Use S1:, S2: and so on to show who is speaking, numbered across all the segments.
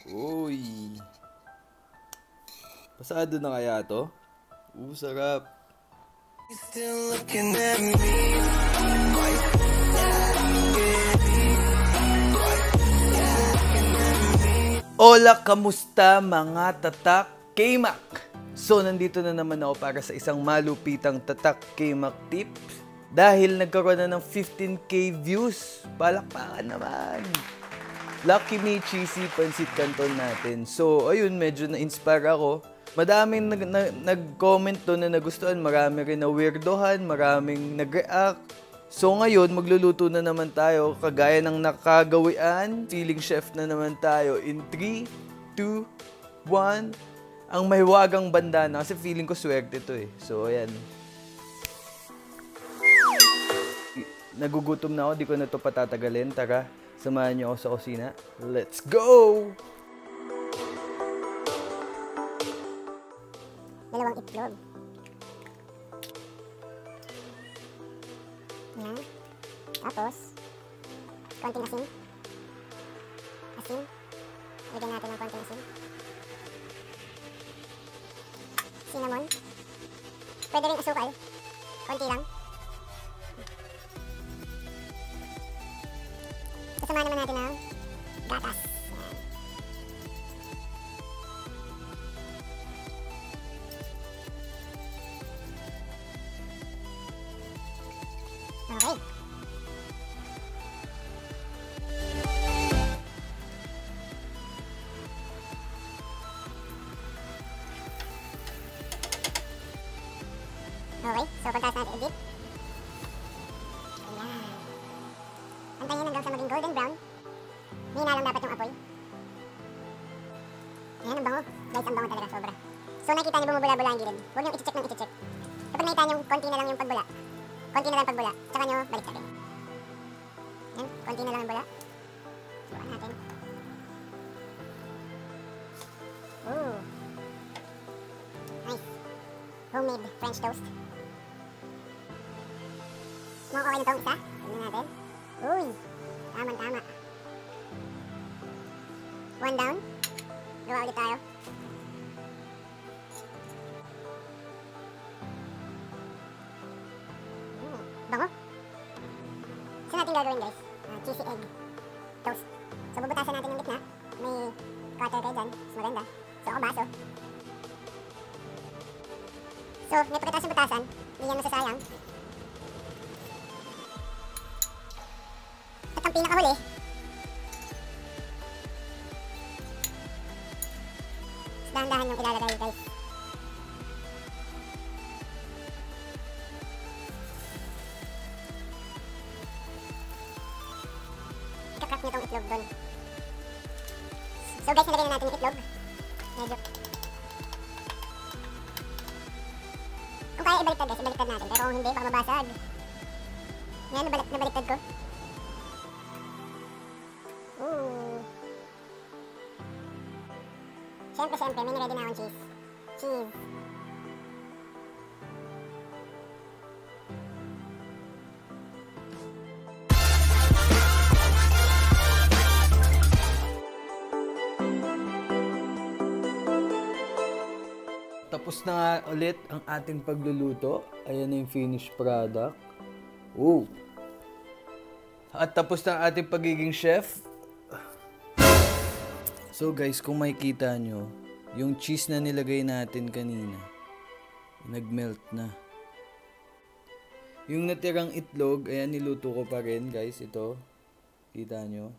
S1: Uy. Pasado na kaya to? Sarap. Hola, kamusta mga tatak K-Mac? So, nandito na naman ako para sa isang malupitang tatak K-Mac tips. Dahil nagkaroon na ng 15K views. Palakpakan naman. Lucky me, cheesy pansit canton natin. So, ayun, medyo na-inspire ako. Madaming nag-comment doon na nagustuhan. Marami rin na weirdohan. Maraming nag-react. So, ngayon, magluluto na naman tayo. Kagaya ng nakagawian. Feeling chef na naman tayo. In 3, 2, 1. Ang mahiwagang bandana. Kasi feeling ko swerte to eh. So, ayan. Nagugutom na ako. Di ko na to patatagalin. Tara. Samahan niyo ako sa kusina. Let's go!
S2: Dalawang itlog. Yan. Tapos, konting asin. Asin. Lagyan natin ng konting asin. Cinnamon. Pwede rin asukal. Konti lang. Kasama naman natin ang gatas. Yan. Okay. Okay, so pagkas natin i-dip. Ayan. Antayin hanggang sa maging golden brown. Hina lang dapat yung apoy. Ayan, ang bango. Guys, ang bango talaga, sobra. So nakita niyo bumubula-bula ang gilid. Huwag niyong i-check ng i-check. Kapag nakita niyo, konti na lang yung pagbula. Konti na lang pagbula. Tsaka nyo, balik natin. Ayan, konti na lang ang bula. Subukan natin. Ooh. Nice. Homemade French toast. Mukhang okay na itong isa. Tignan natin. Uy! Tama-tama. One down. Gawa ulit tayo. Bango. So natin gagawin guys. Cheesy egg toast. So bubutasan natin yung gitna. May cutter kayo dyan. Mas maganda. So ako baso. So may pagkatapos ng butasan, hindi yan masasayang. At ang pinakahuli, dahan-dahan yung ilalagay guys. Ika-crack nyo itong itlog doon. So guys, nilagay na natin yung itlog. Medyo. Kung kaya ibaliktad guys, ibaliktad natin. Pero kung hindi, baka mabasag. Ngayon, nabaliktad ko. Siyempre, may niready na akong cheese. Cheese.
S1: Tapos na nga ulit ang ating pagluluto. Ayan na yung finished product. Oh! At tapos na ang ating pagiging chef. So guys, kung makikita nyo, yung cheese na nilagay natin kanina, nagmelt na. Yung natirang itlog, ayan, niluto ko pa rin guys, ito. Kita nyo.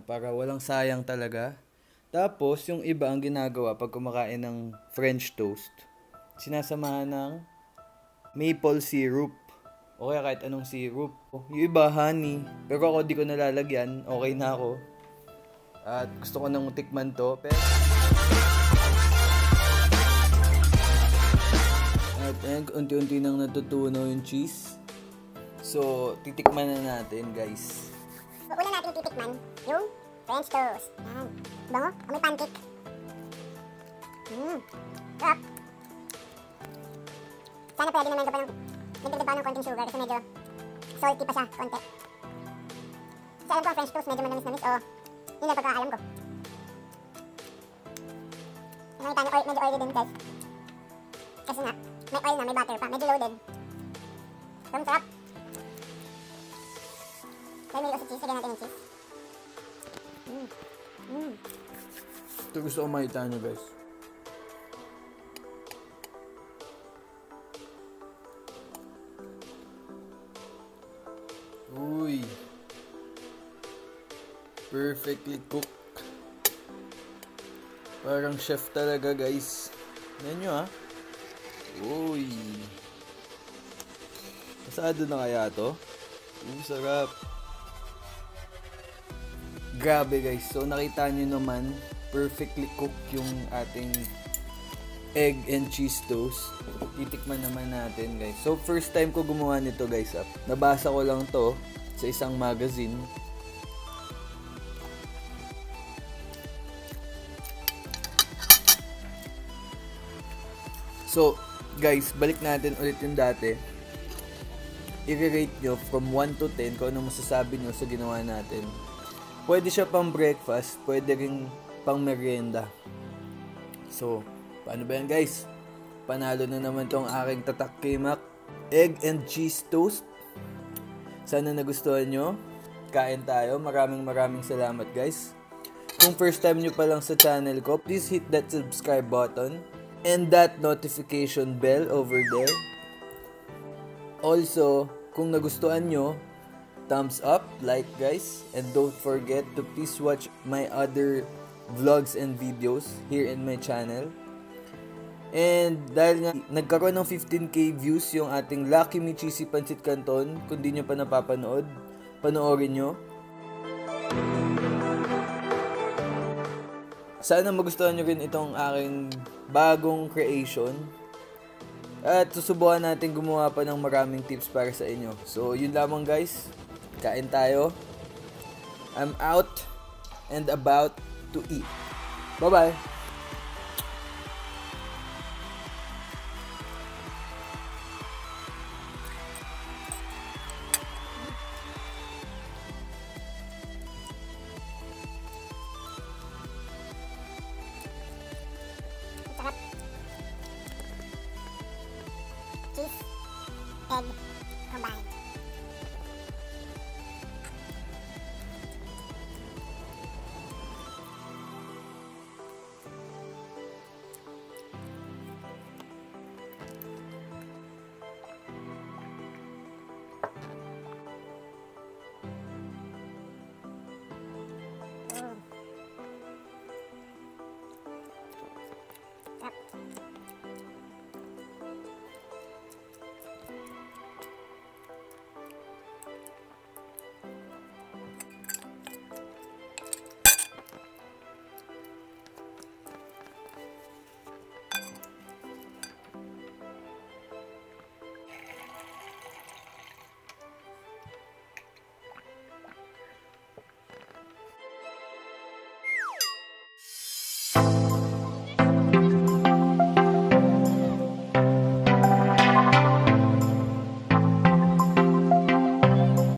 S1: Para walang sayang talaga. Tapos, yung iba ang ginagawa pag kumakain ng French toast, sinasamahan ng maple syrup. O kaya kahit anong syrup. Yung iba, honey. Pero ako di ko nalalagyan. Okay na ako. At gusto ko nang tikman to. Pero at ayan, unti-unti nang natutunaw yung cheese. So, titikman na natin, guys.
S2: So, una natin titikman yung French toast. Yan. Bango. Amoy pancake. Sarap. Sana pwede naman ka pa ng nagdagdag pa ng konting sugar kasi medyo salty pa siya, konti. Kasi alam ko ang French toast medyo manamis-namis o yun ang pagkakaalam ko. pwede din guys. Kasi nga, may oil na, may butter pa, medyo loaded. Ang sarap. Dahil may sa cheese, lagyan natin yung cheese.
S1: Ito gusto ko makita nyo guys. Uy. Perfectly cooked. Parang chef talaga guys. Tignan nyo ha. Uy. Masado na kaya to? Sarap. Grabe guys. So nakita nyo naman, perfectly cooked yung ating egg and cheese toast. Titikman naman natin guys. So first time ko gumawa nito guys. Nabasa ko lang to sa isang magazine. So guys, balik natin ulit yung dati. I-rate nyo from 1 to 10 kung ano masasabi nyo sa ginawa natin. Pwede siya pang breakfast, pwede rin pang merienda. So, paano ba yan guys? Panalo na naman tong aking Tatak K-Mac egg and cheese toast. Sana nagustuhan nyo. Kain tayo. Maraming salamat guys. Kung first time nyo pa lang sa channel ko, please hit that subscribe button and that notification bell over there. Also, kung nagustuhan nyo, thumbs up, like guys, and don't forget to please watch my other vlogs and videos here in my channel. And dahil nga nagkaroon ng 15k views yung ating Lucky Me Cheesy Pancit Canton, kung di nyo pa napapanood, panoorin nyo. Sana magustuhan nyo rin itong aking bagong creation. At susubukan natin gumawa pa ng maraming tips para sa inyo. So yun lamang guys. Kain tayo. I'm out and about to eat. Bye-bye!